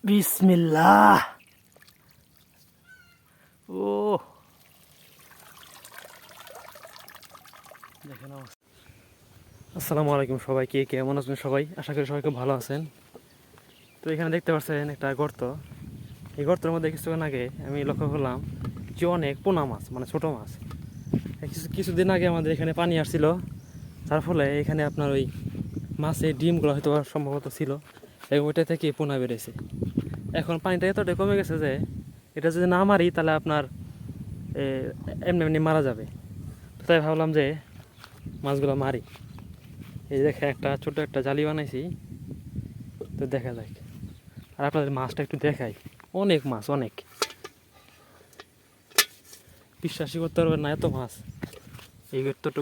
বিসমিল্লাহ। ও দেখেন অবস্থা। আসসালামু আলাইকুম সবাইকে, কেমন আছেন সবাই? আশা করি সবাই খুব ভালো আছেন। তো এখানে দেখতে পাচ্ছেন একটা গর্ত। এই গর্তের মধ্যে কিছুক্ষণ আগে আমি লক্ষ্য করলাম যে অনেক পোনা মাছ, মানে ছোটো মাছ। কিছুদিন আগে আমাদের এখানে পানি আসছিল, যার ফলে এখানে আপনার ওই মাছের ডিমগুলো হয়তো সম্ভবত ছিল এবং ওইটা থেকে পোনা বেড়েছে। এখন পানিটা এতটাই কমে গেছে যে এটা যদি না মারি তাহলে আপনার এমনি এমনি মারা যাবে। তো তাই ভাবলাম যে মাছগুলো মারি। এই দেখে একটা ছোট একটা জালি বানাইছি, তো দেখা যায়। আর আপনাদের মাছটা একটু দেখাই, অনেক মাছ, অনেক, বিশ্বাসই করতে পারবেন না এত মাছ এই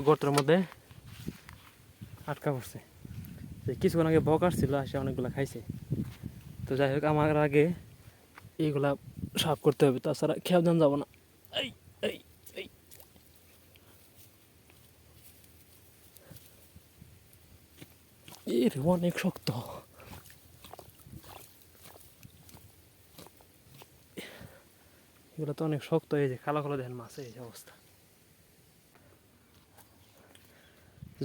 গর্তের মধ্যে আটকা পড়ছে। যে কিছুক্ষণ আগে বক আসছিল, আসে অনেকগুলো খাইছে। তো যাই হোক, আমার আগে এইগুলা সাফ করতে হবে, তাছাড়া খেয়াল দান যাবো না। এই এই এই এর অনেক শক্ত। এগুলো তো অনেক শক্ত। এই যে খালা খালা দেখেন মাছ, এই যে অবস্থা।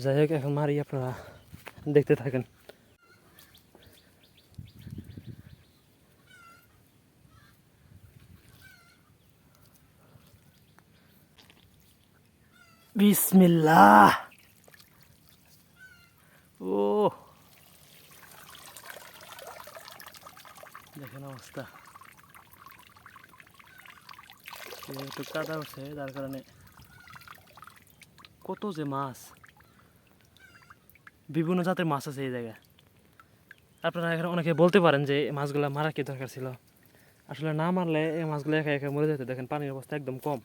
যাই হোক, এখন মারি, আপনারা দেখতে থাকেন। বিসমিল্লাহ। ও দেখেন অবস্থা। একটু কাদা উঠছে, যার কারণে কত যে মাছ, বিভিন্ন জাতের মাছ আছে এই জায়গায়। আপনারা এখানে অনেকে বলতে পারেন যে এই মাছগুলো মারা কি দরকার ছিল। আসলে না মারলে এই মাছগুলো একা একা মরে যেত। দেখেন পানির অবস্থা একদম কম।